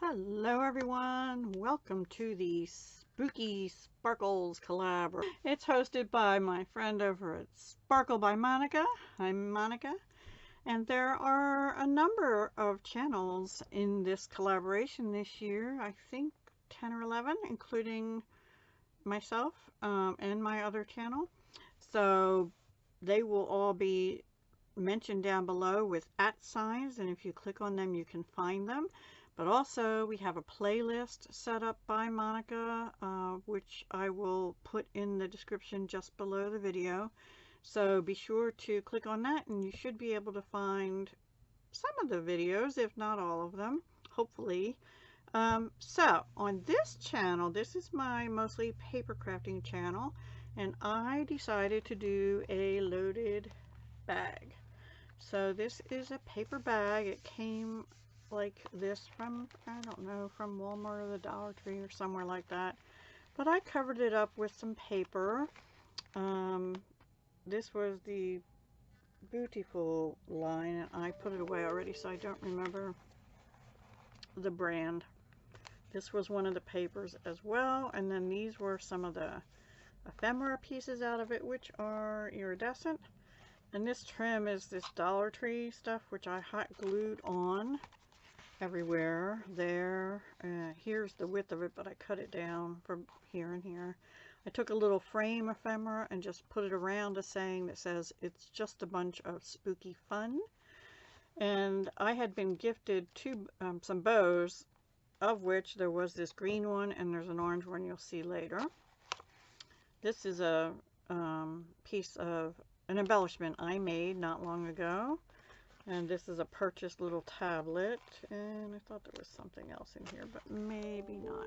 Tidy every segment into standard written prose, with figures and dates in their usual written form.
Hello everyone, welcome to the Spooky Sparkles collab. It's hosted by my friend over at Sparkle by Monica. I'm Monica, and there are a number of channels in this collaboration this year. I think 10 or 11, including myself and my other channel. So they will all be mentioned down below with @signs, and if you click on them you can find them. But also we have a playlist set up by Monica, which I will put in the description just below the video. So be sure to click on that and you should be able to find some of the videos, if not all of them, hopefully. So on this channel, this is my mostly paper crafting channel, and I decided to do a loaded bag. So this is a paper bag. It came like this from, I don't know, from Walmart or the Dollar Tree or somewhere like that. But I covered it up with some paper. This was the Beautiful line, and I put it away already, so I don't remember the brand. This was one of the papers as well, and then these were some of the ephemera pieces out of it, which are iridescent. And this trim is this Dollar Tree stuff, which I hot glued on everywhere there. Here's the width of it, but I cut it down from here and here. I took a little frame ephemera and just put it around a saying that says it's just a bunch of spooky fun. And I had been gifted some bows, of which there was this green one and there's an orange one you'll see later. This is a piece of an embellishment I made not long ago. And this is a purchased little tablet, and I thought there was something else in here, but maybe not.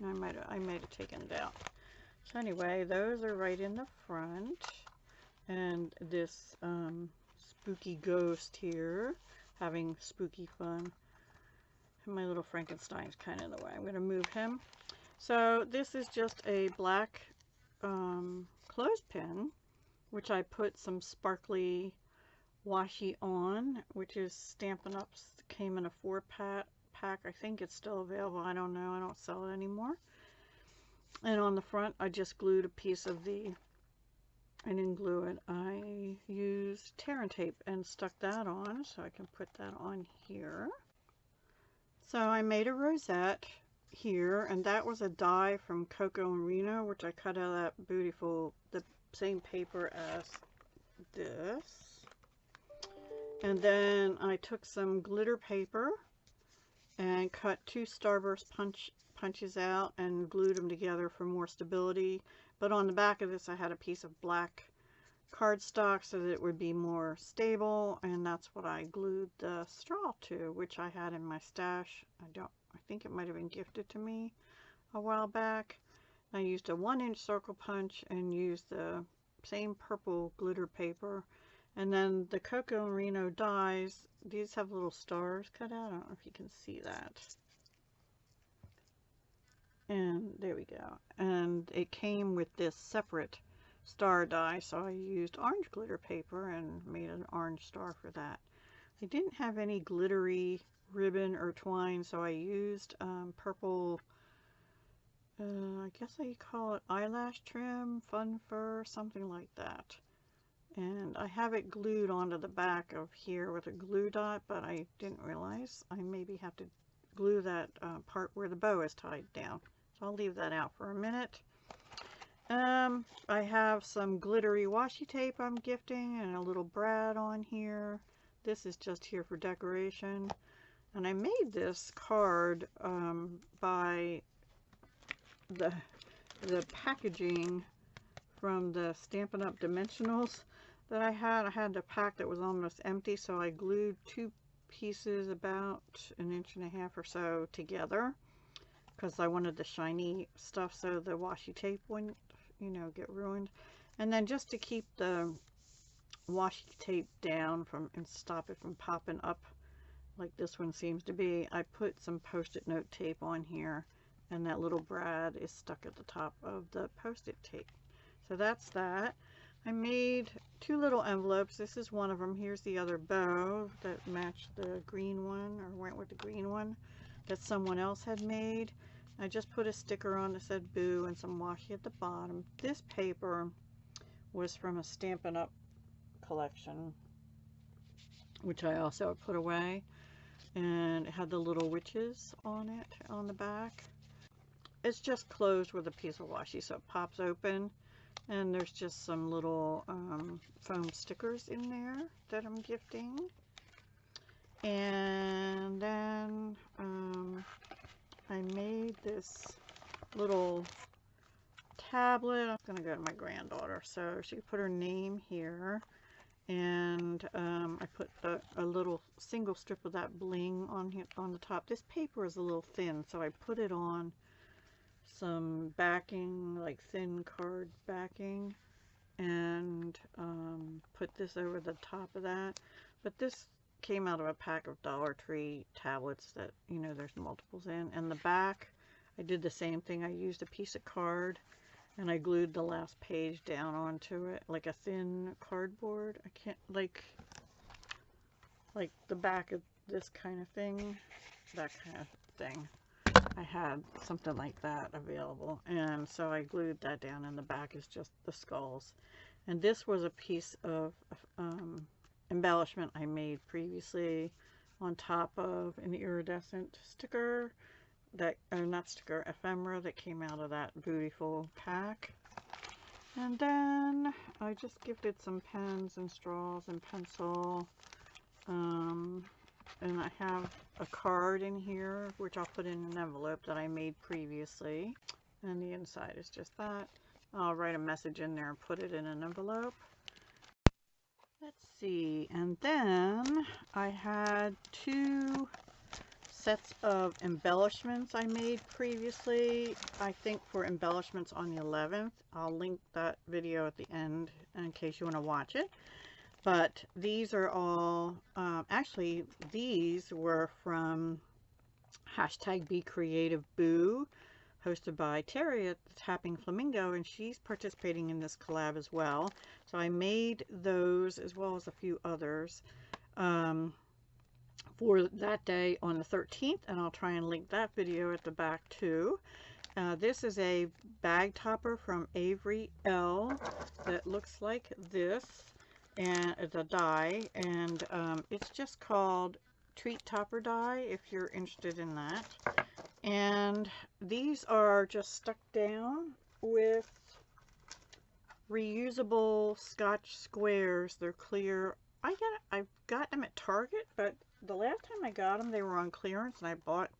I might have taken it out. So anyway, those are right in the front, and this spooky ghost here having spooky fun. And my little Frankenstein's kind of in the way. I'm going to move him. So this is just a black clothespin, which I put some sparkly washi on, which is Stampin' Up. Came in a 4-pack. I think it's still available. I don't know. I don't sell it anymore. And on the front, I just glued a piece of I didn't glue it. I used tear and tape and stuck that on, so I can put that on here. So I made a rosette here, and that was a die from Coco and Reno, which I cut out of that beautiful, the same paper as this. And then I took some glitter paper and cut 2 starburst punches out and glued them together for more stability. But on the back of this I had a piece of black cardstock so that it would be more stable, and that's what I glued the straw to, which I had in my stash. I think it might have been gifted to me a while back. I used a 1-inch circle punch and used the same purple glitter paper. And then the Coco and Reno dies, these have little stars cut out. I don't know if you can see that. And there we go. And it came with this separate star die, so I used orange glitter paper and made an orange star for that. I didn't have any glittery ribbon or twine, so I used purple, I guess I call it eyelash trim, fun fur, something like that. And I have it glued onto the back of here with a glue dot, but I didn't realize I maybe have to glue that part where the bow is tied down. So I'll leave that out for a minute. I have some glittery washi tape I'm gifting and a little brad on here. This is just here for decoration. And I made this card by the packaging from the Stampin' Up! Dimensionals that I had. I had a pack that was almost empty, so I glued 2 pieces about 1.5 inches or so together because I wanted the shiny stuff so the washi tape wouldn't, you know, get ruined. And then just to keep the washi tape down and stop it from popping up like this one seems to be, I put some post-it note tape on here, and that little brad is stuck at the top of the post-it tape. So that's that. I made 2 little envelopes. This is one of them. Here's the other bow that matched the green one, or went with the green one. that someone else had made. I just put a sticker on that said Boo and some washi at the bottom. This paper was from a Stampin' Up collection, which I also put away, and it had the little witches on it on the back. It's just closed with a piece of washi, so it pops open, and there's just some little foam stickers in there that I'm gifting. And then I made this little tablet. I'm gonna go to my granddaughter, so she put her name here, and I put a little single strip of that bling on here on the top. This paper is a little thin, so I put it on some backing, like thin card backing, and put this over the top of that. But this came out of a pack of Dollar Tree tablets that, you know, there's multiples in. And the back, I did the same thing. I used a piece of card and I glued the last page down onto it, like a thin cardboard. I can't, like the back of this kind of thing, that kind of thing. I had something like that available, and so I glued that down, and the back is just the skulls. And this was a piece of embellishment I made previously on top of an iridescent sticker that, or not sticker, ephemera that came out of that beautiful pack. And then I just gifted some pens and straws and pencil, and I have a card in here which I'll put in an envelope that I made previously, and the inside is just that. I'll write a message in there and put it in an envelope. Let's see, and then I had 2 sets of embellishments I made previously, I think for embellishments on the 11th. I'll link that video at the end in case you want to watch it. But these are all, actually these were from #BeCreativeBoo, hosted by Terry at the Tapping Flamingo, and she's participating in this collab as well. So I made those as well as a few others for that day on the 13th, and I'll try and link that video at the back too. This is a bag topper from Avery L that looks like this, and it's a die, and it's just called Treat Topper Die if you're interested in that. And these are just stuck down with reusable Scotch squares. They're clear. I've got them at Target, but the last time I got them they were on clearance, and I bought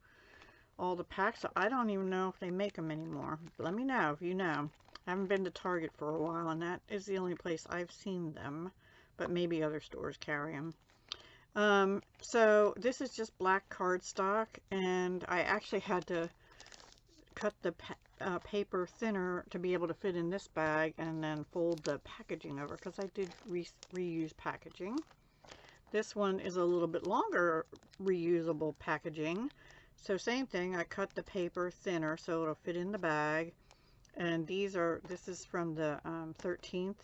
all the packs, so I don't even know if they make them anymore. Let me know if you know. I haven't been to Target for a while, and that is the only place I've seen them, but maybe other stores carry them. So this is just black cardstock, and I actually had to cut the paper thinner to be able to fit in this bag, and then fold the packaging over, because I did reuse packaging. This one is a little bit longer reusable packaging, so same thing, I cut the paper thinner so it'll fit in the bag. And this is from the 13th.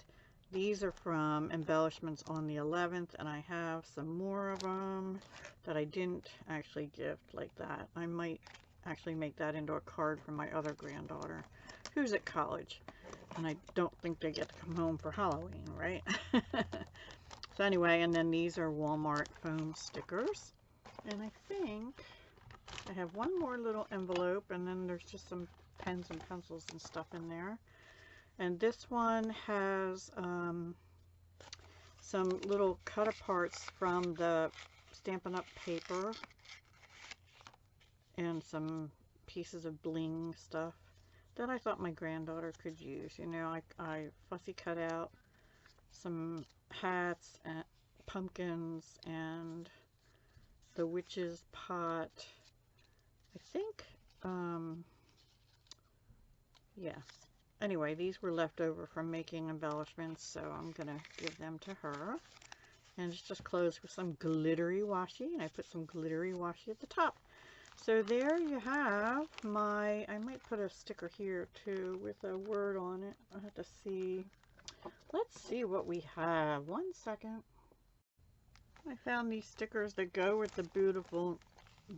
These are from embellishments on the 11th, and I have some more of them that I didn't actually gift like that. I might actually make that into a card for my other granddaughter who's at college, and I don't think they get to come home for Halloween, right? So anyway, and then these are Walmart foam stickers, and I think I have one more little envelope, and then there's just some pens and pencils and stuff in there. And this one has some little cut aparts from the Stampin' Up paper and some pieces of bling stuff that I thought my granddaughter could use. You know, I fussy cut out some hats and pumpkins and the witch's pot. I think, yeah. Anyway, these were left over from making embellishments, so I'm gonna give them to her. And it's just closed with some glittery washi, and I put some glittery washi at the top. So there you have my, I might put a sticker here too with a word on it. I'll have to see. Let's see what we have. 1 second. I found these stickers that go with the beautiful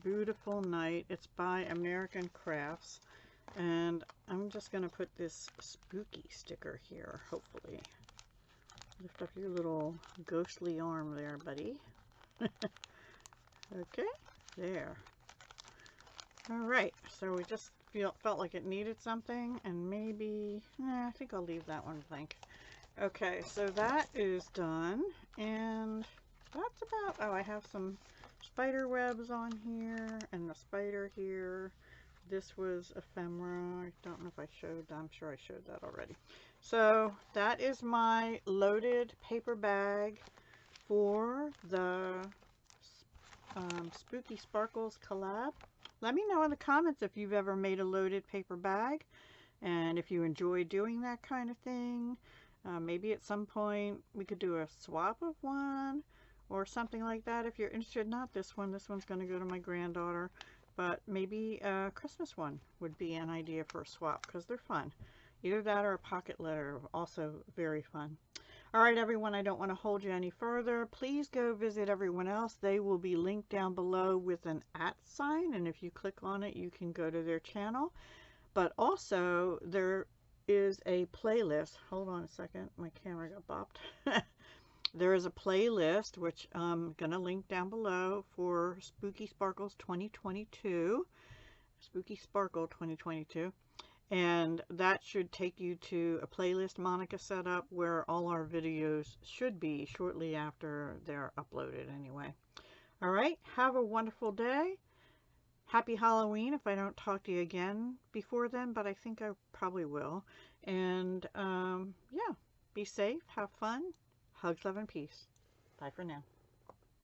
beautiful night. It's by American Crafts. And I'm just going to put this spooky sticker here, hopefully. Lift up your little ghostly arm there, buddy. Okay, there. Alright, so we just felt like it needed something, and maybe, I think I'll leave that one blank. Okay, so that is done, and that's about, oh, I have some spider webs on here, and the spider here. This was ephemera. I don't know if I showed that. I'm sure I showed that already. So that is my loaded paper bag for the Spooky Sparkles collab. Let me know in the comments if you've ever made a loaded paper bag and if you enjoy doing that kind of thing. Maybe at some point we could do a swap of one or something like that if you're interested. Not this one. This one's going to go to my granddaughter. But maybe a Christmas one would be an idea for a swap because they're fun. Either that or a pocket letter, also very fun. All right, everyone, I don't want to hold you any further. Please go visit everyone else. They will be linked down below with an @ sign, and if you click on it, you can go to their channel. But also, there is a playlist. Hold on a second. My camera got bopped. There is a playlist, which I'm going to link down below, for Spooky Sparkles 2022. Spooky Sparkle 2022. And that should take you to a playlist Monica set up where all our videos should be shortly after they're uploaded anyway. All right. Have a wonderful day. Happy Halloween if I don't talk to you again before then, but I think I probably will. And yeah, be safe. Have fun. Hugs, love, and peace. Bye for now.